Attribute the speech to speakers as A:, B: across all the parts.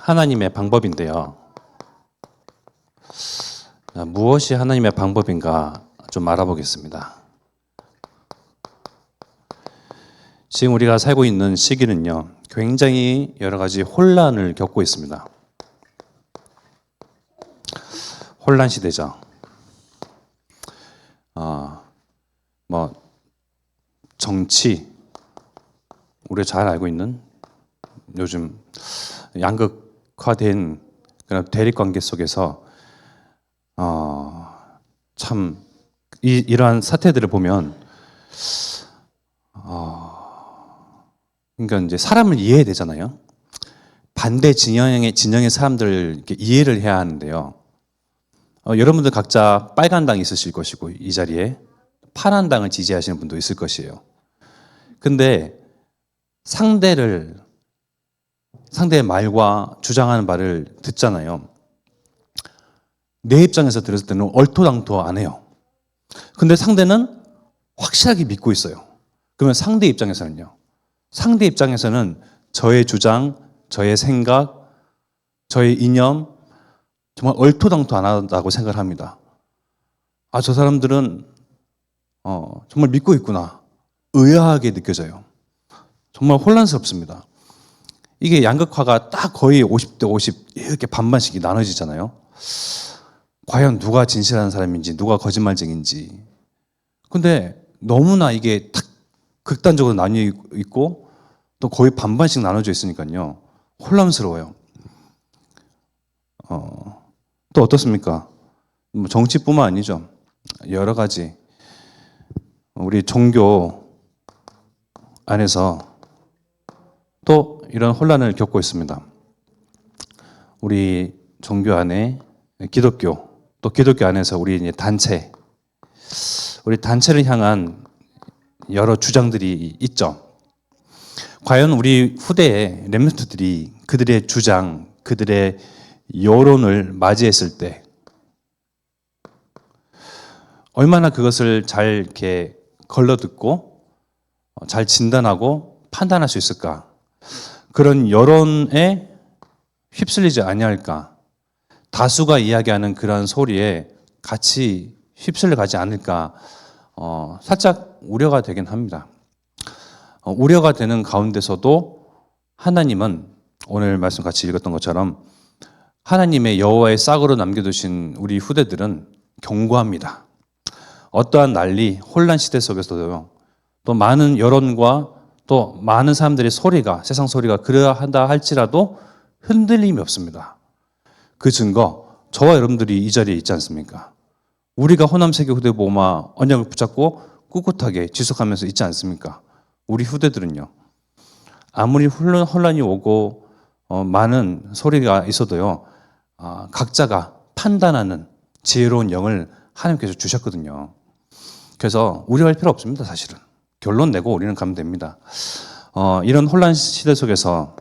A: 하나님의 방법인데요. 무엇이 하나님의 방법인가 좀 알아보겠습니다. 지금 우리가 살고 있는 시기는요, 굉장히 여러 가지 혼란을 겪고 있습니다. 혼란 시대죠. 정치, 우리가 잘 알고 있는 요즘 양극화된 그런 대립 관계 속에서 참 이러한 사태들을 보면 그러니까 이제 사람을 이해해야 되잖아요. 반대 진영의 사람들을 이렇게 이해를 해야 하는데요. 여러분들 각자 빨간 당 있으실 것이고 이 자리에 파란 당을 지지하시는 분도 있을 것이에요. 근데 상대의 말과 주장하는 말을 듣잖아요. 내 입장에서 들었을 때는 얼토당토 안 해요. 근데 상대는 확실하게 믿고 있어요. 그러면 상대 입장에서는요. 상대 입장에서는 저의 주장, 저의 생각, 저의 이념 정말 얼토당토 안 한다고 생각을 합니다. 저 사람들은 정말 믿고 있구나. 의아하게 느껴져요. 정말 혼란스럽습니다. 이게 양극화가 딱 거의 50대 50 이렇게 반반씩 나눠지잖아요. 과연 누가 진실한 사람인지 누가 거짓말쟁인지. 근데 너무나 이게 딱 극단적으로 나뉘어 있고 또 거의 반반씩 나눠져 있으니까요. 혼란스러워요. 또 어떻습니까? 정치뿐만 아니죠. 여러 가지 우리 종교 안에서 또 이런 혼란을 겪고 있습니다. 우리 종교 안에 기독교, 또 기독교 안에서 우리 이제 우리 단체를 향한 여러 주장들이 있죠. 과연 우리 후대의 렘넌트들이 그들의 주장, 그들의 여론을 맞이했을 때 얼마나 그것을 잘 이렇게 걸러듣고 잘 진단하고 판단할 수 있을까? 그런 여론에 휩쓸리지 아니할까? 다수가 이야기하는 그러한 소리에 같이 휩쓸려 가지 않을까? 살짝 우려가 되긴 합니다. 우려가 되는 가운데서도 하나님은 오늘 말씀 같이 읽었던 것처럼 하나님의 여호와의 싹으로 남겨두신 우리 후대들은 견고합니다. 어떠한 난리, 혼란 시대 속에서도요. 또 많은 여론과 또 많은 사람들의 소리가, 세상 소리가 그러하다 할지라도 흔들림이 없습니다. 그 증거, 저와 여러분들이 이 자리에 있지 않습니까? 우리가 호남세계 후대보호마 언약을 붙잡고 꿋꿋하게 지속하면서 있지 않습니까? 우리 후대들은요. 아무리 혼란이 오고 많은 소리가 있어도요. 각자가 판단하는 지혜로운 영을 하나님께서 주셨거든요. 그래서 우려할 필요 없습니다, 사실은. 결론 내고 우리는 가면 됩니다. 이런 혼란 시대 속에서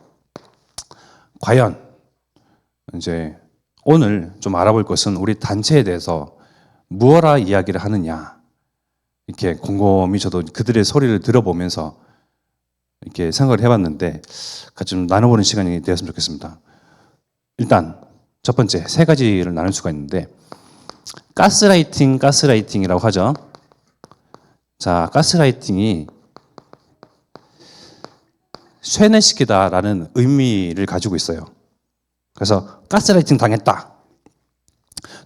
A: 과연 이제 오늘 좀 알아볼 것은 우리 단체에 대해서 무엇라 이야기를 하느냐. 이렇게 곰곰이 저도 그들의 소리를 들어보면서 이렇게 생각을 해봤는데 같이 좀 나눠보는 시간이 되었으면 좋겠습니다. 일단 첫 번째 세 가지를 나눌 수가 있는데 가스라이팅이라고 하죠. 자, 가스라이팅이 쇠뇌시키다라는 의미를 가지고 있어요. 그래서 가스라이팅 당했다.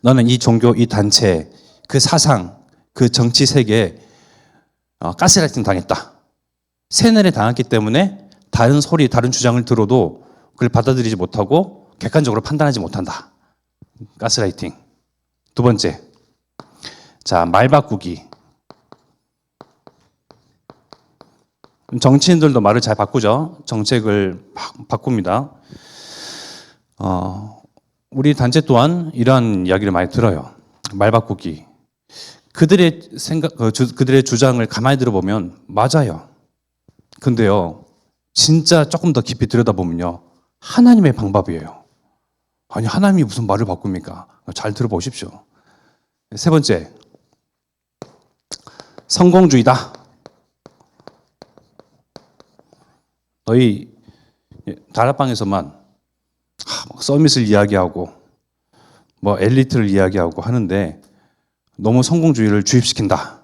A: 너는 이 종교, 이 단체, 그 사상, 그 정치 세계에 가스라이팅 당했다. 세뇌를 당했기 때문에 다른 소리, 다른 주장을 들어도 그걸 받아들이지 못하고 객관적으로 판단하지 못한다. 가스라이팅. 두 번째, 자, 말 바꾸기. 정치인들도 말을 잘 바꾸죠. 정책을 바꿉니다. 우리 단체 또한 이러한 이야기를 많이 들어요. 말 바꾸기. 그들의 그들의 주장을 가만히 들어보면 맞아요. 근데요, 진짜 조금 더 깊이 들여다보면요, 하나님의 방법이에요. 아니, 하나님이 무슨 말을 바꿉니까? 잘 들어보십시오. 세 번째, 성공주의다. 너희 다락방에서만 막 서밋을 이야기하고 뭐 엘리트를 이야기하고 하는데 너무 성공주의를 주입시킨다.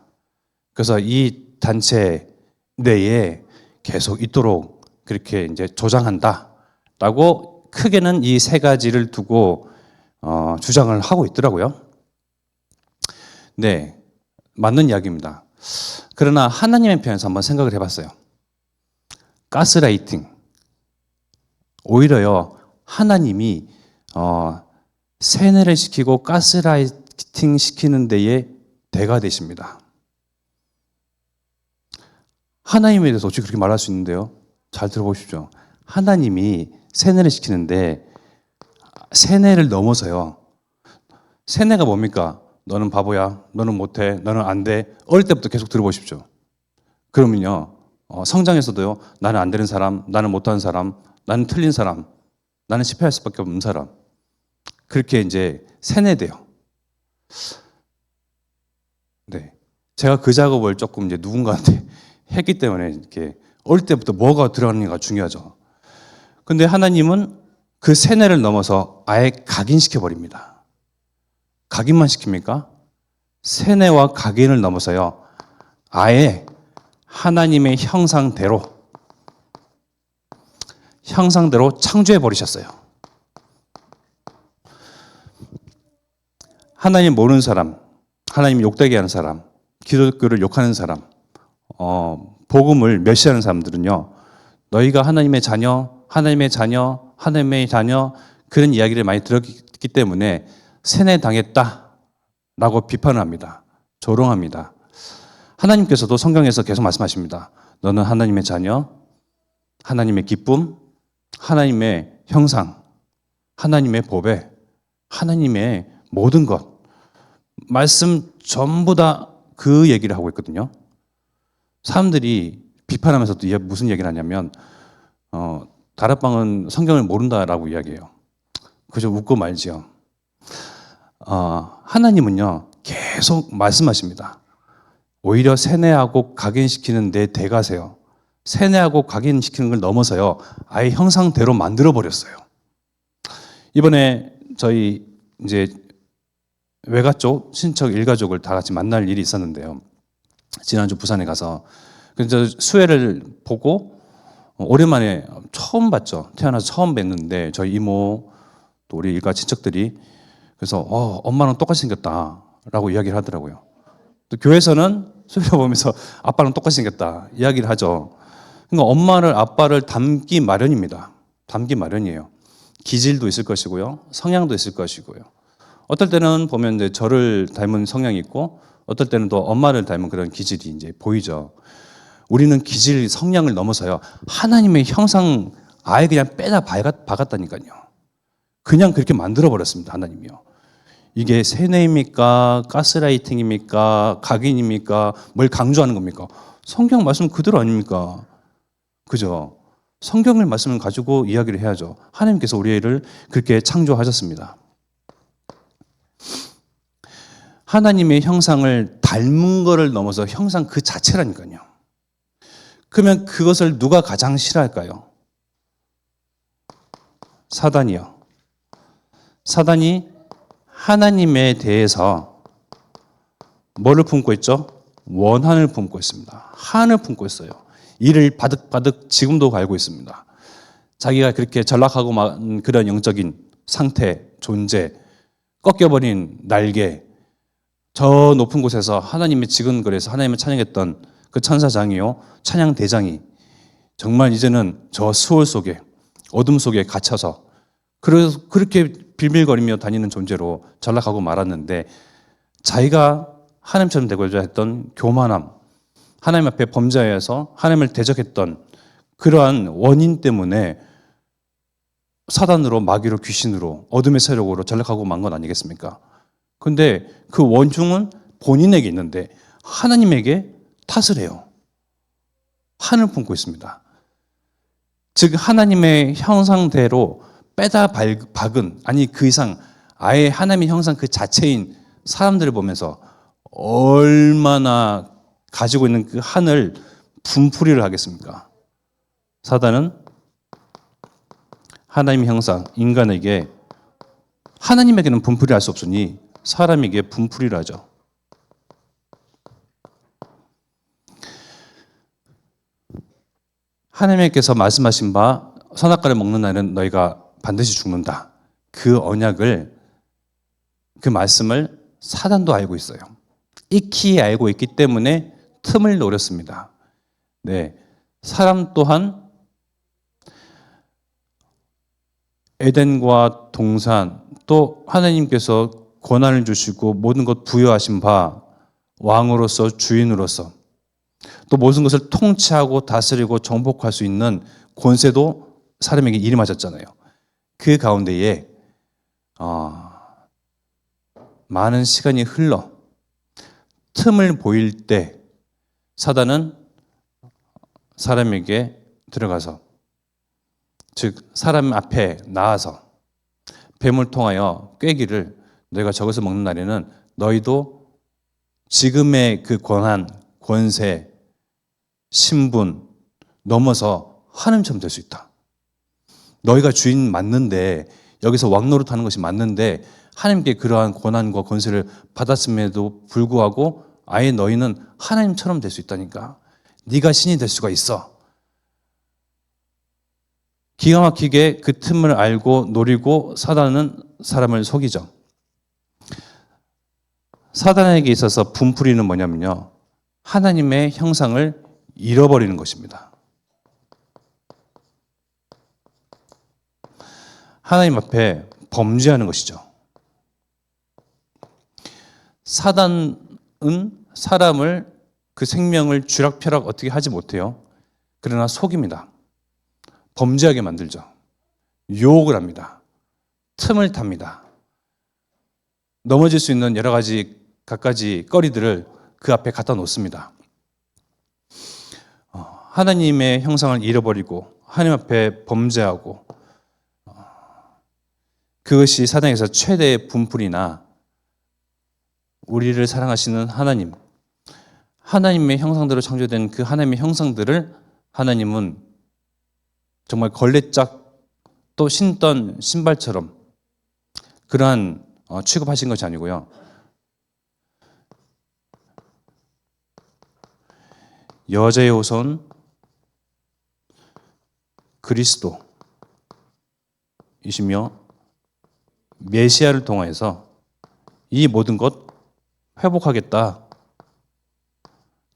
A: 그래서 이 단체 내에 계속 있도록 그렇게 이제 조장한다라고 크게는 이 세 가지를 두고 주장을 하고 있더라고요. 네, 맞는 이야기입니다. 그러나 하나님의 편에서 한번 생각을 해봤어요. 가스라이팅. 오히려요, 하나님이 세뇌를 시키고 가스라이팅 시키는 데에 대가 되십니다. 하나님에 대해서 어떻게 그렇게 말할 수 있는데요? 잘 들어보십시오. 하나님이 세뇌를 시키는데 세뇌를 넘어서요. 세뇌가 뭡니까? 너는 바보야, 너는 못해, 너는 안 돼. 어릴 때부터 계속 들어보십시오. 그러면요, 성장에서도요, 나는 안 되는 사람, 나는 못하는 사람, 나는 틀린 사람, 나는 실패할 수밖에 없는 사람. 그렇게 이제 세뇌돼요. 네. 제가 그 작업을 조금 이제 누군가한테 했기 때문에 이렇게 어릴 때부터 뭐가 들어가는가 중요하죠. 근데 하나님은 그 세뇌를 넘어서 아예 각인시켜 버립니다. 각인만 시킵니까? 세뇌와 각인을 넘어서요, 아예 하나님의 형상대로 창조해 버리셨어요. 하나님 모르는 사람, 하나님 욕되게 하는 사람, 기독교를 욕하는 사람, 복음을 멸시하는 사람들은요, 너희가 하나님의 자녀 그런 이야기를 많이 들었기 때문에 세뇌당했다라고 비판을 합니다. 조롱합니다. 하나님께서도 성경에서 계속 말씀하십니다. 너는 하나님의 자녀, 하나님의 기쁨, 하나님의 형상, 하나님의 보배, 하나님의 모든 것, 말씀 전부 다 그 얘기를 하고 있거든요. 사람들이 비판하면서도 무슨 얘기를 하냐면 다락방은 성경을 모른다라고 이야기해요. 그저 웃고 말지요. 하나님은요, 계속 말씀하십니다. 오히려 세뇌하고 각인시키는 데 대가세요. 세뇌하고 각인시키는 걸 넘어서요, 아예 형상대로 만들어 버렸어요. 이번에 저희 이제 외가 쪽 친척 일가족을 다 같이 만날 일이 있었는데요. 지난주 부산에 가서 그래서 수혜를 보고 오랜만에 처음 봤죠. 태어나서 처음 뵀는데 저희 이모 또 우리 일가 친척들이 그래서 엄마는 똑같이 생겼다라고 이야기를 하더라고요. 또 교회에서는 수혜를 보면서 아빠는 똑같이 생겼다 이야기를 하죠. 그러니까 엄마를 아빠를 닮기 마련입니다. 닮기 마련이에요. 기질도 있을 것이고요, 성향도 있을 것이고요. 어떨 때는 보면 이제 저를 닮은 성향이 있고, 어떨 때는 또 엄마를 닮은 그런 기질이 이제 보이죠. 우리는 기질, 성향을 넘어서요, 하나님의 형상 아예 그냥 빼다 박았다니까요. 그냥 그렇게 만들어 버렸습니다, 하나님이요. 이게 세뇌입니까? 가스라이팅입니까? 각인입니까? 뭘 강조하는 겁니까? 성경 말씀 그대로 아닙니까? 그죠? 성경의 말씀을 가지고 이야기를 해야죠. 하나님께서 우리를 그렇게 창조하셨습니다. 하나님의 형상을 닮은 거를 넘어서 형상 그 자체라니까요. 그러면 그것을 누가 가장 싫어할까요? 사단이요. 사단이 하나님에 대해서 뭐를 품고 있죠? 원한을 품고 있습니다. 한을 품고 있어요. 이를 바득바득 지금도 갈고 있습니다. 자기가 그렇게 전락하고 만 그런 영적인 상태, 존재, 꺾여버린 날개, 저 높은 곳에서 하나님의 지근거리에서 하나님을 찬양했던 그 천사장이요, 찬양 대장이 정말 이제는 저 수월 속에, 어둠 속에 갇혀서 그렇게 빌빌거리며 다니는 존재로 전락하고 말았는데, 자기가 하나님처럼 되고자 했던 교만함, 하나님 앞에 범죄하여서 하나님을 대적했던 그러한 원인 때문에 사단으로, 마귀로, 귀신으로, 어둠의 세력으로 전락하고 만 건 아니겠습니까? 근데 그 원흉은 본인에게 있는데 하나님에게 탓을 해요. 한을 품고 있습니다. 즉 하나님의 형상대로 빼다 박은, 아니 그 이상 아예 하나님의 형상 그 자체인 사람들을 보면서 얼마나 가지고 있는 그 한을 분풀이를 하겠습니까? 사단은 하나님의 형상, 인간에게 하나님에게는 분풀이할 수 없으니 사람에게 분풀이를 하죠. 하나님께서 말씀하신 바 선악과를 먹는 날은 너희가 반드시 죽는다. 그 언약을, 그 말씀을 사단도 알고 있어요. 익히 알고 있기 때문에 틈을 노렸습니다. 네, 사람 또한 에덴과 동산, 또 하나님께서 권한을 주시고 모든 것 부여하신 바 왕으로서, 주인으로서, 또 모든 것을 통치하고 다스리고 정복할 수 있는 권세도 사람에게 이름하셨잖아요. 그 가운데에 많은 시간이 흘러 틈을 보일 때 사단은 사람에게 들어가서, 즉 사람 앞에 나와서 뱀을 통하여 꾀기를, 너희가 저것을 먹는 날에는 너희도 지금의 그 권한, 권세, 신분 넘어서 하나님처럼 될 수 있다. 너희가 주인 맞는데, 여기서 왕노릇하는 것이 맞는데 하나님께 그러한 권한과 권세를 받았음에도 불구하고 아예 너희는 하나님처럼 될 수 있다니까. 네가 신이 될 수가 있어. 기가 막히게 그 틈을 알고 노리고 사단은 사람을 속이죠. 사단에게 있어서 분풀이는 뭐냐면요, 하나님의 형상을 잃어버리는 것입니다. 하나님 앞에 범죄하는 것이죠. 사단은 사람을, 그 생명을 쥐락펴락 어떻게 하지 못해요. 그러나 속입니다. 범죄하게 만들죠. 유혹을 합니다. 틈을 탑니다. 넘어질 수 있는 여러 가지 갖가지 거리들을 그 앞에 갖다 놓습니다. 하나님의 형상을 잃어버리고 하나님 앞에 범죄하고, 그것이 사단에게서 최대의 분풀이나 우리를 사랑하시는 하나님, 하나님의 형상대로 창조된 그 하나님의 형상들을 하나님은 정말 걸레짝 또 신던 신발처럼 그러한 취급하신 것이 아니고요, 여자의 후손 그리스도이시며 메시아를 통하여서 이 모든 것 회복하겠다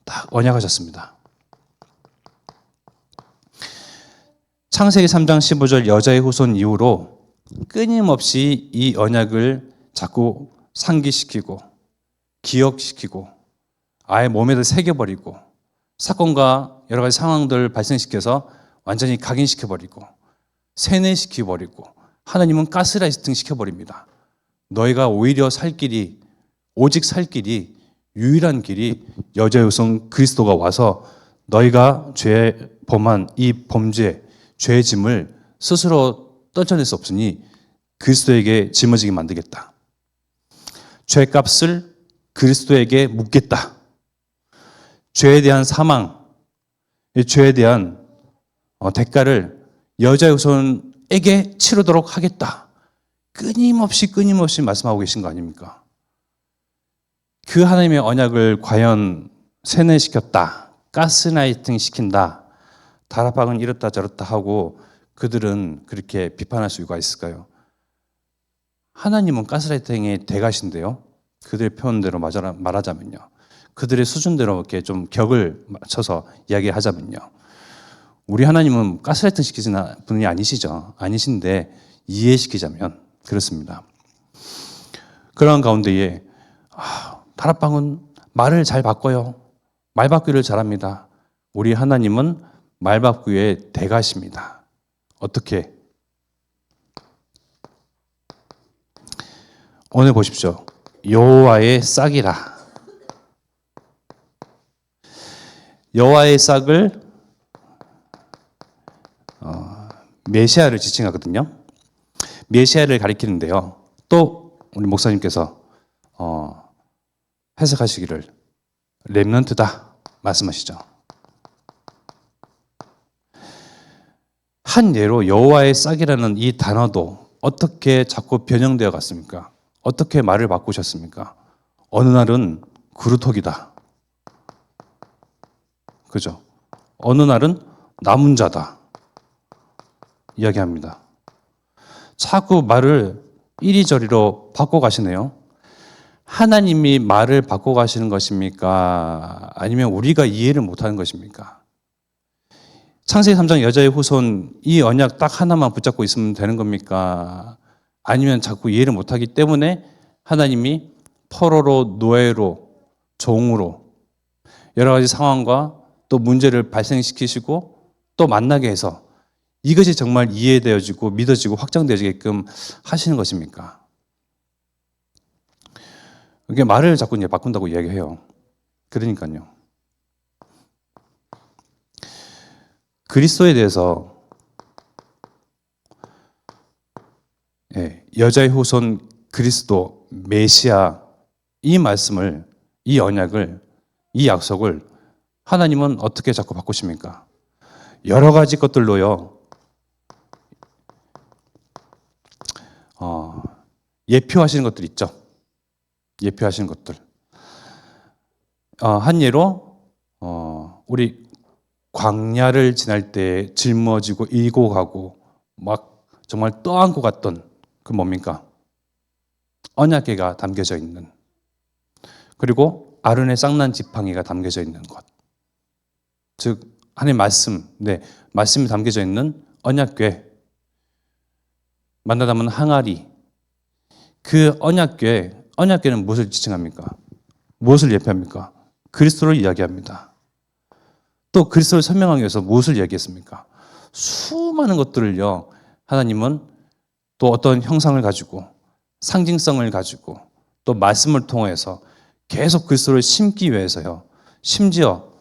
A: 딱 언약하셨습니다. 창세기 3장 15절 여자의 후손 이후로 끊임없이 이 언약을 자꾸 상기시키고 기억시키고 아예 몸에다 새겨버리고 사건과 여러 가지 상황들을 발생시켜서 완전히 각인시켜버리고 세뇌시켜버리고 하나님은 가스라이팅 시켜버립니다. 너희가 오히려 살 길이, 오직 살 길이, 유일한 길이 여자의 후손 그리스도가 와서 너희가 죄 범한 이 범죄, 죄의 짐을 스스로 떨쳐낼 수 없으니 그리스도에게 짊어지게 만들겠다. 죄값을 그리스도에게 묻겠다. 죄에 대한 사망, 죄에 대한 대가를 여자의 후손에게 치르도록 하겠다. 끊임없이 말씀하고 계신 거 아닙니까? 그 하나님의 언약을 과연 세뇌시켰다, 가스라이팅 시킨다, 다락방은 이렇다 저렇다 하고 그들은 그렇게 비판할 수가 있을까요? 하나님은 가스라이팅의 대가신데요, 그들의 표현대로 말하자면요, 그들의 수준대로 이렇게 좀 격을 맞춰서 이야기하자면요, 우리 하나님은 가스라이팅 시키시는 분이 아니시죠. 아니신데 이해시키자면 그렇습니다. 그러한 가운데에 다락방은 말을 잘 바꿔요. 말 바꾸기를 잘합니다. 우리 하나님은 말 바꾸기의 대가십니다. 어떻게? 오늘 보십시오. 여호와의 싹이라. 여호와의 싹을 메시아를 지칭하거든요. 메시아를 가리키는데요, 또 우리 목사님께서 해석하시기를 렘넌트다 말씀하시죠. 한 예로 여호와의 싹이라는 이 단어도 어떻게 자꾸 변형되어 갔습니까? 어떻게 말을 바꾸셨습니까? 어느 날은 그루터기다. 그죠? 어느 날은 남은 자다. 이야기합니다. 자꾸 말을 이리저리로 바꿔가시네요. 하나님이 말을 바꿔가시는 것입니까? 아니면 우리가 이해를 못하는 것입니까? 창세기 3장 여자의 후손 이 언약 딱 하나만 붙잡고 있으면 되는 겁니까? 아니면 자꾸 이해를 못하기 때문에 하나님이 포로로 노예로 종으로 여러 가지 상황과 또 문제를 발생시키시고 또 만나게 해서 이것이 정말 이해되어지고 믿어지고 확정되어지게끔 하시는 것입니까? 이게 말을 자꾸 이제 바꾼다고 이야기해요. 그러니까요. 그리스도에 대해서 여자의 후손 그리스도 메시아 이 말씀을 이 언약을 이 약속을 하나님은 어떻게 자꾸 바꾸십니까? 여러 가지 것들로요. 예표하시는 것들 있죠. 예표하시는 것들. 한 예로 우리 광야를 지날 때 짊어지고 일고 가고 막 정말 떠안고 갔던 그 뭡니까? 언약궤가 담겨져 있는, 그리고 아론의 쌍난 지팡이가 담겨져 있는 것, 즉 하나님의 말씀, 말씀이 담겨져 있는 언약궤, 만나다면 항아리. 그 언약궤는 무엇을 지칭합니까? 무엇을 예표합니까? 그리스도를 이야기합니다. 또 그리스도를 설명하기 위해서 무엇을 얘기했습니까? 수많은 것들을요, 하나님은 또 어떤 형상을 가지고 상징성을 가지고 또 말씀을 통해서 계속 그리스도를 심기 위해서요. 심지어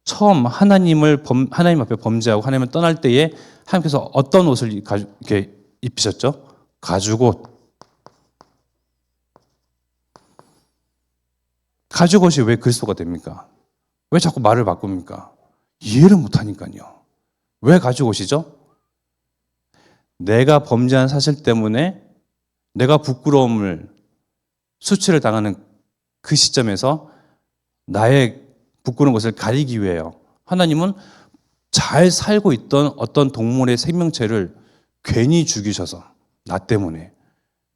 A: 처음 하나님 앞에 범죄하고 하나님을 떠날 때에 하나님께서 어떤 옷을 이렇게 입히셨죠? 가죽옷. 가죽옷이 왜 그리스도가 됩니까? 왜 자꾸 말을 바꿉니까? 이해를 못하니까요. 왜 가죽옷이죠? 내가 범죄한 사실 때문에 내가 부끄러움을, 수치를 당하는 그 시점에서 나의 부끄러운 것을 가리기 위해요. 하나님은 잘 살고 있던 어떤 동물의 생명체를 괜히 죽이셔서, 나 때문에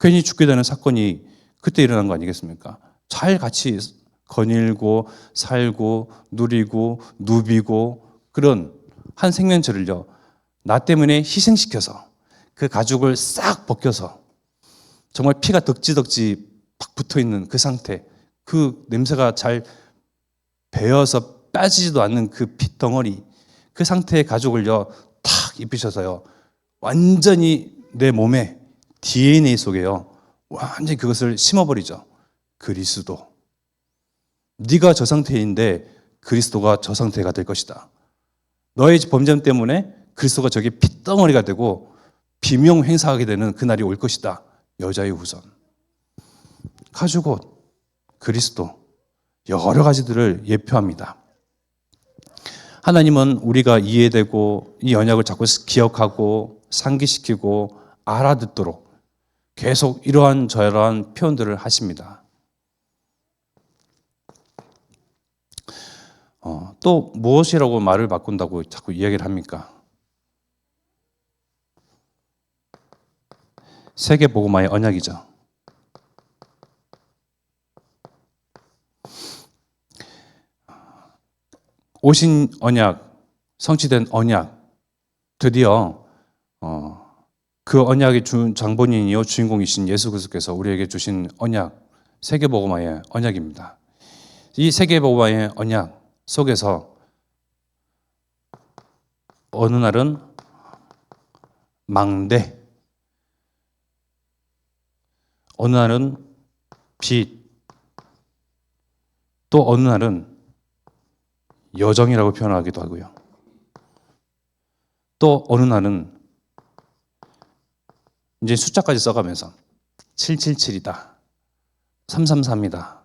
A: 괜히 죽게 되는 사건이 그때 일어난 거 아니겠습니까? 잘 같이 거닐고 살고 누리고 누비고 그런 한 생명체를요, 나 때문에 희생시켜서 그 가죽을 싹 벗겨서 정말 피가 덕지덕지 팍 붙어있는 그 상태, 그 냄새가 잘 배어서 빠지지도 않는 그 핏덩어리, 그 상태의 가죽을요 탁 입히셔서요 완전히 내 몸에 DNA 속에요 완전히 그것을 심어버리죠. 그리스도, 네가 저 상태인데 그리스도가 저 상태가 될 것이다. 너의 범죄 때문에 그리스도가 저게 핏덩어리가 되고 비명 행사하게 되는 그날이 올 것이다. 여자의 후손, 가죽옷, 그리스도, 여러 가지들을 예표합니다. 하나님은 우리가 이해되고 이 언약을 자꾸 기억하고 상기시키고 알아듣도록 계속 이러한 저러한 표현들을 하십니다. 또 무엇이라고 말을 바꾼다고 자꾸 이야기를 합니까? 세계복음화의 언약이죠. 오신 언약, 성취된 언약, 드디어 그 언약의 장본인이요 주인공이신 예수 그리스도께서 우리에게 주신 언약, 세계복음화의 언약입니다. 이 세계복음화의 언약 속에서 어느 날은 망대, 어느 날은 빛, 또 어느 날은 여정이라고 표현하기도 하고요. 또 어느 날은 이제 숫자까지 써가면서 777이다, 333이다.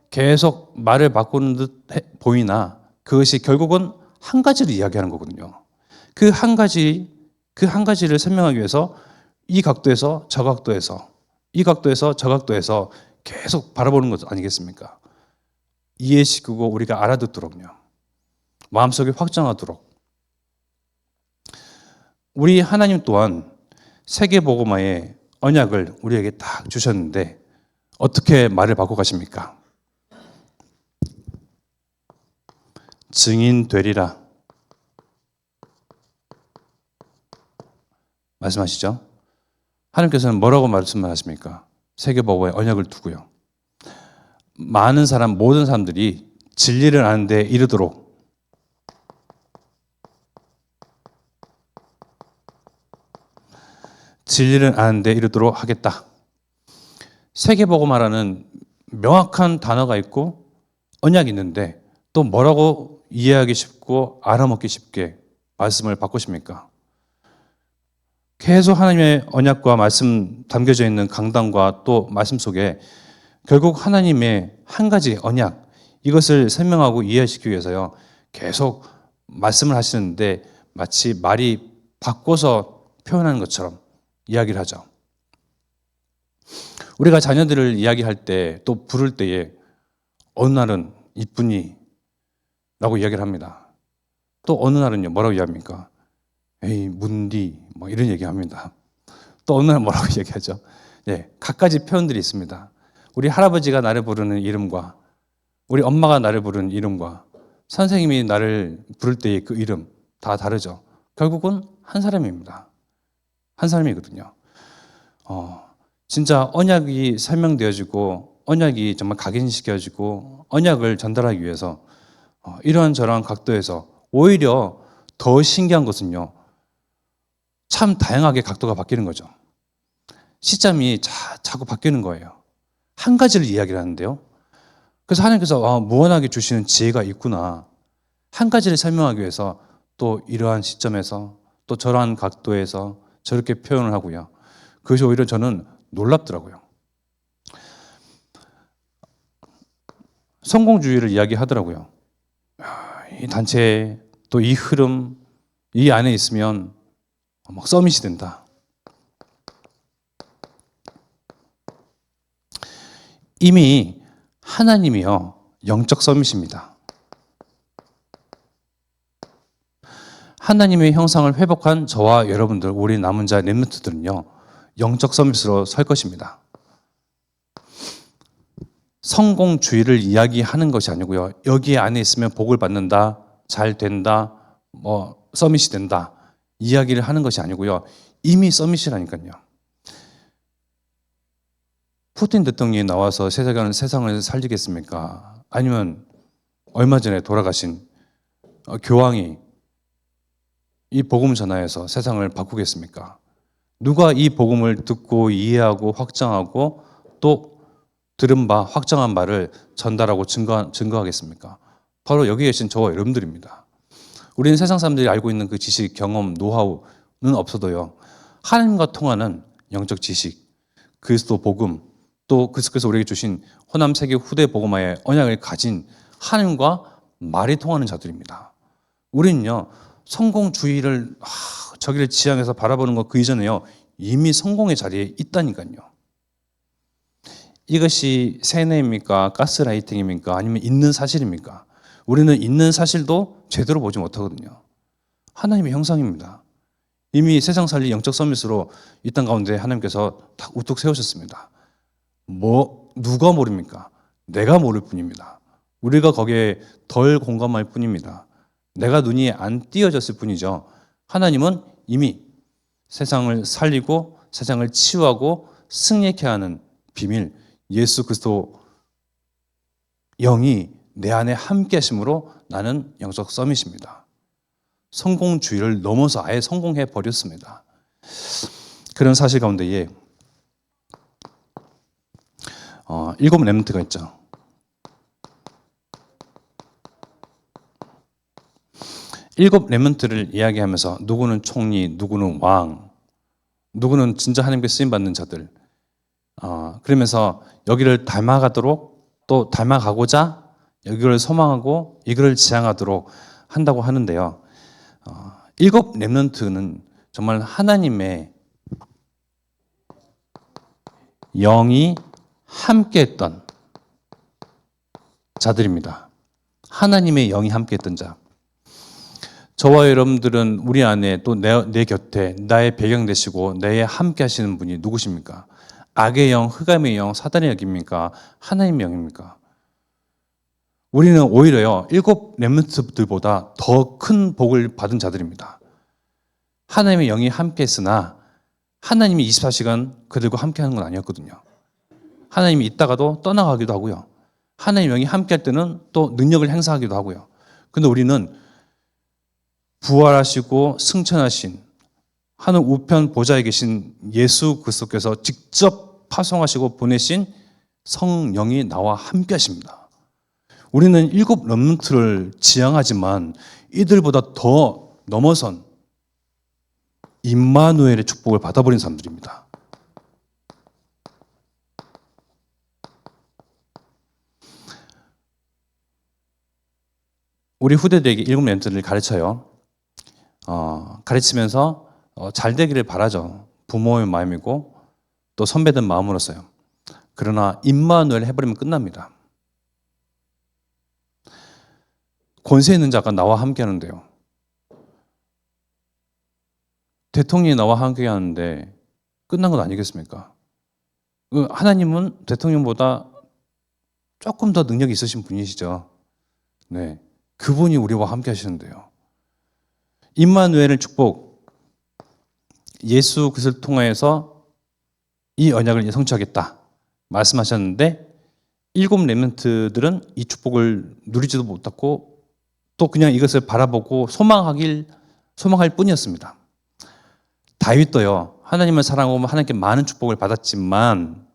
A: 계속 말을 바꾸는 듯 보이나 그것이 결국은 한 가지를 이야기하는 거거든요. 그 한 가지 그 한 가지를 설명하기 위해서 이 각도에서 저 각도에서 이 각도에서 저 각도에서 계속 바라보는 것 아니겠습니까? 이해시키고 우리가 알아듣도록요. 마음속에 확정하도록. 우리 하나님 또한 세계복음화의 언약을 우리에게 딱 주셨는데 어떻게 말을 바꿔 가십니까? 증인 되리라 말씀하시죠. 하나님께서는 뭐라고 말씀하십니까? 세계복음화의 언약을 두고요. 많은 사람, 모든 사람들이 진리를 아는 데 이르도록 진리를 아는 데 이르도록 하겠다. 세계복음화라는 명확한 단어가 있고 언약이 있는데 또 뭐라고 이해하기 쉽고 알아먹기 쉽게 말씀을 바꾸십니까? 계속 하나님의 언약과 말씀 담겨져 있는 강단과 또 말씀 속에 결국 하나님의 한 가지 언약, 이것을 설명하고 이해시키기 위해서요. 계속 말씀을 하시는데 마치 말이 바꿔서 표현하는 것처럼 이야기를 하죠. 우리가 자녀들을 이야기할 때 또 부를 때에 어느 날은 이쁘니 라고 이야기를 합니다. 또 어느 날은요 뭐라고 이야기합니까? 에이 문디 뭐 이런 얘기합니다. 또 어느 날 뭐라고 얘기하죠? 네, 갖가지 표현들이 있습니다. 우리 할아버지가 나를 부르는 이름과 우리 엄마가 나를 부르는 이름과 선생님이 나를 부를 때의 그 이름 다 다르죠. 결국은 한 사람입니다. 한 사람이거든요. 진짜 언약이 설명되어지고 언약이 정말 각인시켜지고 언약을 전달하기 위해서 이러한저러한 각도에서 오히려 더 신기한 것은요. 참 다양하게 각도가 바뀌는 거죠. 시점이 자꾸 바뀌는 거예요. 한 가지를 이야기를 하는데요. 그래서 하나님께서 무한하게 주시는 지혜가 있구나. 한 가지를 설명하기 위해서 또 이러한 시점에서 또 저러한 각도에서 저렇게 표현을 하고요. 그것이 오히려 저는 놀랍더라고요. 성공주의를 이야기하더라고요. 이 단체 또 이 흐름 이 안에 있으면 막 서밋이 된다. 이미 하나님이요 영적 서밋입니다. 하나님의 형상을 회복한 저와 여러분들 우리 남은 자 렘넌트들은요 영적 서밋으로 설 것입니다. 성공주의를 이야기하는 것이 아니고요. 여기 안에 있으면 복을 받는다, 잘 된다, 서밋이 된다 이야기를 하는 것이 아니고요. 이미 서밋이라니까요. 푸틴 대통령이 나와서 세상을 살리겠습니까? 아니면 얼마 전에 돌아가신 교황이 이 복음을 전하여서 세상을 바꾸겠습니까? 누가 이 복음을 듣고 이해하고 확정하고 또 들은 바 확정한 바를 전달하고 증거하겠습니까? 바로 여기 계신 저와 여러분들입니다. 우리는 세상 사람들이 알고 있는 그 지식, 경험, 노하우는 없어도요. 하나님과 통하는 영적 지식, 그리스도 복음, 또 그리스도께서 우리에게 주신 호남 세계 후대 복음화의 언약을 가진 하나님과 말이 통하는 자들입니다. 우리는요. 성공주의를 저기를 지향해서 바라보는 것 그 이전에요. 이미 성공의 자리에 있다니까요. 이것이 세뇌입니까? 가스라이팅입니까? 아니면 있는 사실입니까? 우리는 있는 사실도 제대로 보지 못하거든요. 하나님의 형상입니다. 이미 세상 살리 영적 서밋으로 이 땅 가운데 하나님께서 딱 우뚝 세우셨습니다. 누가 모릅니까? 내가 모를 뿐입니다. 우리가 거기에 덜 공감할 뿐입니다. 내가 눈이 안 띄어졌을 뿐이죠. 하나님은 이미 세상을 살리고 세상을 치유하고 승리케 하는 비밀, 예수 그리스도 영이 내 안에 함께 하심으로 나는 영적 서밋입니다. 성공주의를 넘어서 아예 성공해 버렸습니다. 그런 사실 가운데에 7 렘넌트가 있죠. 7 렘넌트를 이야기하면서 누구는 총리, 누구는 왕, 누구는 진짜 하나님께 쓰임받는 자들 그러면서 여기를 닮아가도록 또 닮아가고자 여기를 소망하고 이거를 지향하도록 한다고 하는데요. 7 렘넌트는 정말 하나님의 영이 함께했던 자들입니다. 하나님의 영이 함께했던 자. 저와 여러분들은 우리 안에 또 내 곁에 나의 배경 되시고 내 함께 하시는 분이 누구십니까? 악의 영, 흑암의 영, 사단의 영입니까? 하나님의 영입니까? 우리는 오히려요, 7 렘넌트들보다 더 큰 복을 받은 자들입니다. 하나님의 영이 함께 했으나 하나님이 24시간 그들과 함께 하는 건 아니었거든요. 하나님이 있다가도 떠나가기도 하고요. 하나님의 영이 함께 할 때는 또 능력을 행사하기도 하고요. 근데 우리는 부활하시고 승천하신 하늘 우편 보좌에 계신 예수 그리스도께서 직접 파송하시고 보내신 성령이 나와 함께 하십니다. 우리는 7 렘넌트를 지향하지만 이들보다 더 넘어선 임마누엘의 축복을 받아버린 사람들입니다. 우리 후대들에게 7 렘넌트를 가르쳐요. 가르치면서 잘 되기를 바라죠. 부모의 마음이고 또 선배들 마음으로서요. 그러나 임마누엘 해버리면 끝납니다. 권세 있는 자가 나와 함께 하는데요. 대통령이 나와 함께 하는데 끝난 것 아니겠습니까? 하나님은 대통령보다 조금 더 능력이 있으신 분이시죠. 네, 그분이 우리와 함께 하시는데요. 임마누엘의 축복, 예수 그리스도를 통하여서 이 언약을 성취하겠다 말씀하셨는데 7 렘넌트들은 이 축복을 누리지도 못했고 또 그냥 이것을 바라보고 소망할 뿐이었습니다. 다윗도요, 하나님을 사랑하고 하나님께 많은 축복을 받았지만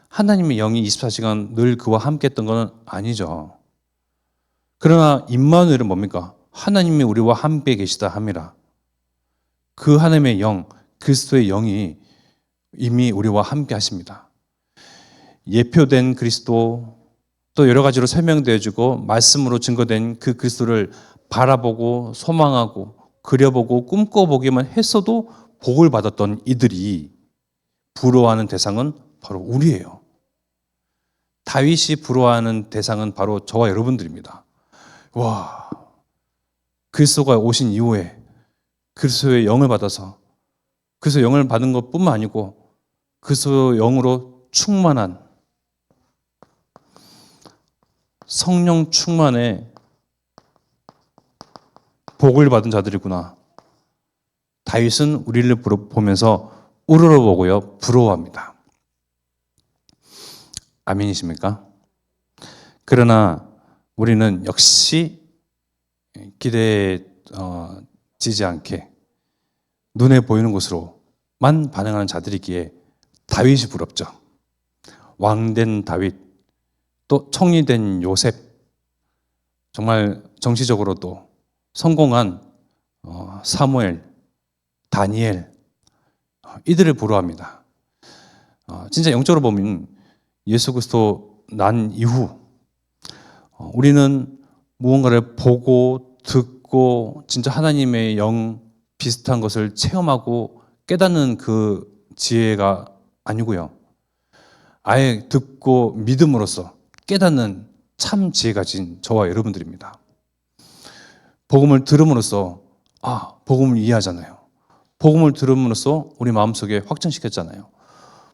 A: 하나님의 영이 24시간 늘 그와 함께 했던 건 아니죠. 그러나 임마누엘은 뭡니까? 하나님이 우리와 함께 계시다 함이라. 그 하나님의 영, 그리스도의 영이 이미 우리와 함께 하십니다. 예표된 그리스도, 또 여러 가지로 설명되어지고 말씀으로 증거된 그 그리스도를 바라보고 소망하고 그려보고 꿈꿔보기만 했어도 복을 받았던 이들이 부러워하는 대상은 바로 우리예요. 다윗이 부러워하는 대상은 바로 저와 여러분들입니다. 와, 그리스도가 오신 이후에 그리스도의 영을 받아서 그리스도의 영을 받은 것뿐만 아니고 그리스도의 영으로 충만한 성령 충만의 복을 받은 자들이구나. 다윗은 우리를 보면서 우러러보고요, 부러워합니다. 아멘이십니까? 그러나 우리는 역시 기대지지 않게 눈에 보이는 것으로만 반응하는 자들이기에 다윗이 부럽죠. 왕된 다윗, 또 총리된 요셉, 정말 정치적으로도 성공한 사무엘, 다니엘, 이들을 부러워합니다. 진짜 영적으로 보면 예수 그리스도 난 이후 우리는 무언가를 보고 듣고 진짜 하나님의 영 비슷한 것을 체험하고 깨닫는 그 지혜가 아니고요. 아예 듣고 믿음으로써 깨닫는 참 지혜 가진 저와 여러분들입니다. 복음을 들음으로써 복음을 이해하잖아요. 복음을 들음으로써 우리 마음속에 확정시켰잖아요.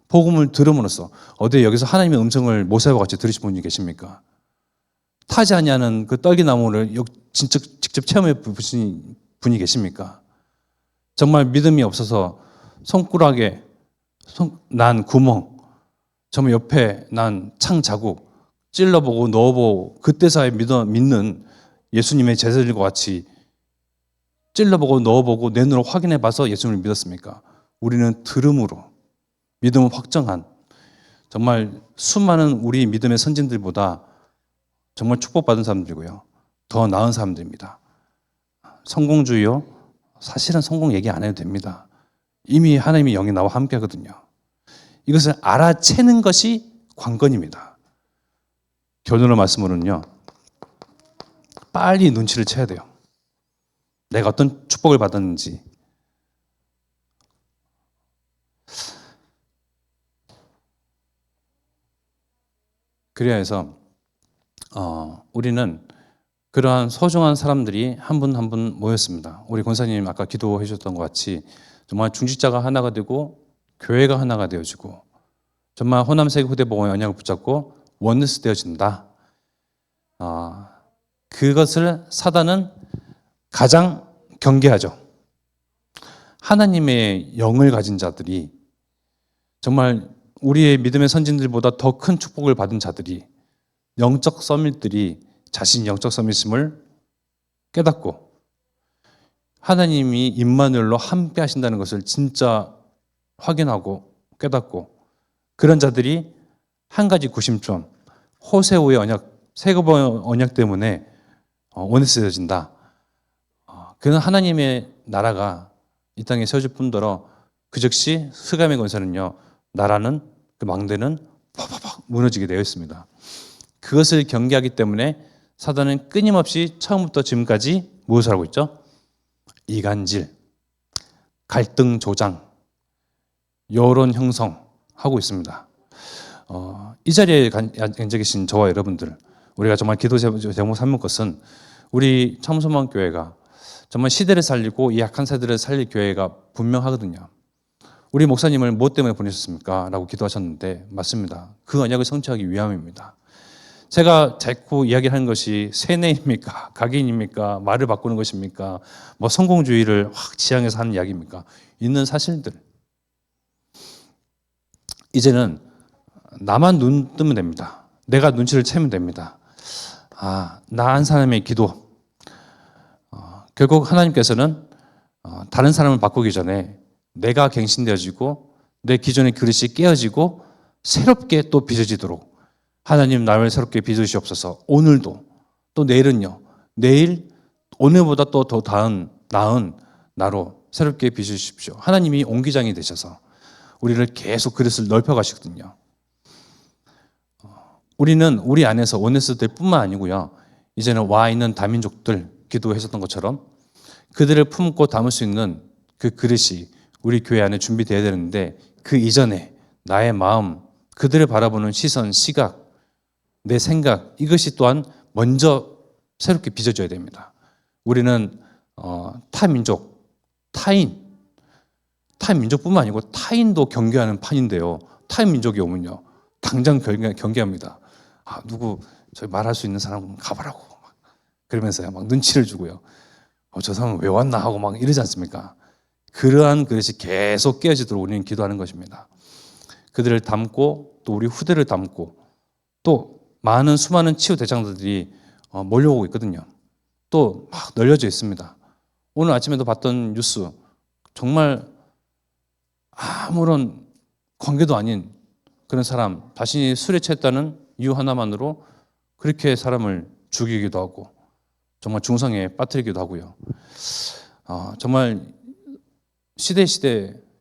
A: 복음을 들음으로써 어디 여기서 하나님의 음성을 모세와 같이 들으신 분이 계십니까? 타지 아니하는 그 떨기나무를 진짜 직접 체험해 보신 분이 계십니까? 정말 믿음이 없어서 손가락에 난 구멍, 정말 옆에 난 창 자국 찔러보고 넣어보고 그때서야 믿는 예수님의 제자들과 같이 찔러보고 넣어보고 내 눈으로 확인해봐서 예수님을 믿었습니까? 우리는 들음으로 믿음을 확정한 정말 수많은 우리 믿음의 선진들보다 정말 축복받은 사람들이고요. 더 나은 사람들입니다. 성공주의요? 사실은 성공 얘기 안 해도 됩니다. 이미 하나님의 영이 나와 함께 하거든요. 이것을 알아채는 것이 관건입니다. 결론의 말씀으로는요, 빨리 눈치를 채야 돼요. 내가 어떤 축복을 받았는지, 그래야 해서 우리는 그러한 소중한 사람들이 한 분 한 분 모였습니다. 우리 권사님 아까 기도해 주셨던 것 같이 정말 중직자가 하나가 되고 교회가 하나가 되어지고 정말 호남세계 후대복음의 언약을 붙잡고 원네스 되어진다. 그것을 사단은 가장 경계하죠. 하나님의 영을 가진 자들이 정말 우리의 믿음의 선진들보다 더 큰 축복을 받은 자들이 영적 서밋들이 자신이 영적 서밋임을 깨닫고 하나님이 임마누엘로 함께 하신다는 것을 진짜 확인하고 깨닫고 그런 자들이 한 가지 구심점 호세오의 언약 세계보의 언약 때문에 원해서진다. 그는 하나님의 나라가 이 땅에 세워질 뿐더러 그 즉시 스감의 권세는요 나라는 그 망대는 팍팍팍 무너지게 되어 있습니다. 그것을 경계하기 때문에 사단은 끊임없이 처음부터 지금까지 무엇을 하고 있죠? 이간질, 갈등 조장, 여론 형성하고 있습니다. 이 자리에 앉아 계신 저와 여러분들 우리가 정말 기도 제목 삼는 것은 우리 참소망교회가 정말 시대를 살리고 이 약한 세대를 살릴 교회가 분명하거든요. 우리 목사님을 무엇 때문에 보내셨습니까? 라고 기도하셨는데 맞습니다. 그 언약을 성취하기 위함입니다. 제가 자꾸 이야기하는 것이 세뇌입니까? 각인입니까? 말을 바꾸는 것입니까? 뭐 성공주의를 확 지향해서 하는 이야기입니까? 있는 사실들. 이제는 나만 눈 뜨면 됩니다. 내가 눈치를 채면 됩니다. 나 한 사람의 기도. 결국 하나님께서는 다른 사람을 바꾸기 전에 내가 갱신되어지고 내 기존의 그릇이 깨어지고 새롭게 또 빚어지도록 하나님 나를 새롭게 빚으시옵소서. 오늘도 또 내일은요. 내일 오늘보다 또 더 나은 나로 새롭게 빚으십시오. 하나님이 옹기장이 되셔서 우리를 계속 그릇을 넓혀 가시거든요. 우리는 우리 안에서 원네스들 뿐만 아니고요. 이제는 와 있는 다민족들 기도했었던 것처럼 그들을 품고 담을 수 있는 그 그릇이 우리 교회 안에 준비되어야 되는데 그 이전에 나의 마음, 그들을 바라보는 시선, 시각, 내 생각 이것이 또한 먼저 새롭게 빚어져야 됩니다. 우리는 타민족, 타민족뿐만 아니고 타인도 경계하는 판인데요. 타민족이 오면요. 당장 경계합니다. 누구 저기 말할 수 있는 사람 가보라고 막 그러면서요. 막 눈치를 주고요. 저 사람은 왜 왔나 하고 막 이러지 않습니까? 그러한 그릇이 계속 깨어지도록 우리는 기도하는 것입니다. 그들을 담고 또 우리 후대를 담고 또 많은 수많은 치유 대장들이 몰려오고 있거든요. 또 막 널려져 있습니다. 오늘 아침에도 봤던 뉴스 정말 아무런 관계도 아닌 그런 사람 자신이 술에 취했다는 이유 하나만으로 그렇게 사람을 죽이기도 하고 정말 중상에 빠뜨리기도 하고요. 정말 시대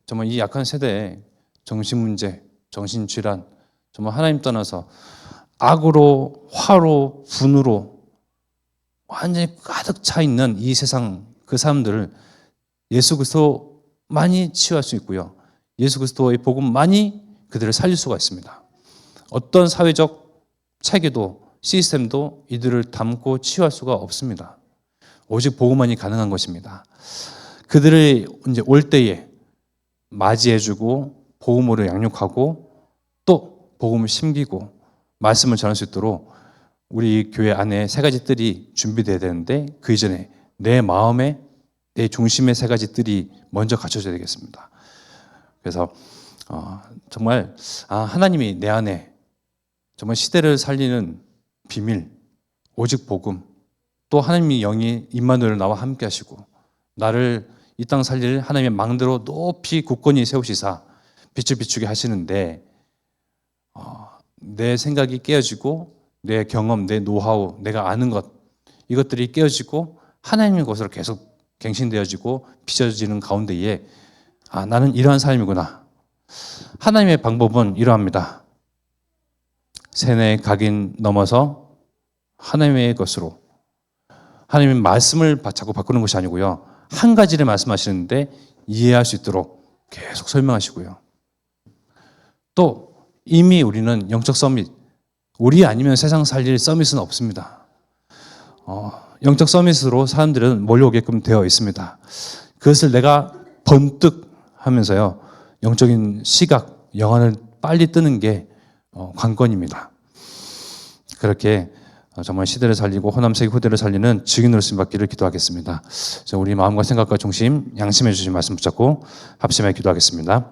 A: 정말 이 약한 세대에 정신문제, 정신질환 정말 하나님 떠나서 악으로, 화로, 분으로 완전히 가득 차 있는 이 세상 그 사람들을 예수 그리스도만이 치유할 수 있고요. 예수 그리스도의 복음만이 그들을 살릴 수가 있습니다. 어떤 사회적 체계도 시스템도 이들을 담고 치유할 수가 없습니다. 오직 복음만이 가능한 것입니다. 그들을 이제 올 때에 맞이해주고 복음으로 양육하고 또 복음을 심기고 말씀을 전할 수 있도록 우리 교회 안에 세 가지 뜰이 준비되어야 되는데 그 이전에 내 마음에 내 중심의 세 가지 뜰이 먼저 갖춰져야 되겠습니다. 그래서 정말 하나님이 내 안에 정말 시대를 살리는 비밀, 오직 복음, 또 하나님의 영이 임마누엘 나와 함께 하시고 나를 이 땅 살릴 하나님의 망대로 높이 굳건히 세우시사 빛을 비추게 하시는데 내 생각이 깨어지고 내 경험, 내 노하우, 내가 아는 것 이것들이 깨어지고 하나님의 것으로 계속 갱신되어지고 빚어지는 가운데에 나는 이러한 삶이구나. 하나님의 방법은 이러합니다. 세뇌 각인 넘어서 하나님의 것으로 하나님의 말씀을 자꾸 바꾸는 것이 아니고요. 한 가지를 말씀하시는데 이해할 수 있도록 계속 설명하시고요. 또 이미 우리는 영적 서밋 우리 아니면 세상 살릴 서밋은 없습니다. 영적 서밋으로 사람들은 몰려오게끔 되어 있습니다. 그것을 내가 번뜩 하면서요, 영적인 시각, 영안을 빨리 뜨는 게 관건입니다. 그렇게 정말 시대를 살리고 호남세계 후대를 살리는 증인으로 쓰임받기를 기도하겠습니다. 우리 마음과 생각과 중심, 양심해 주신 말씀 붙잡고 합심해 기도하겠습니다.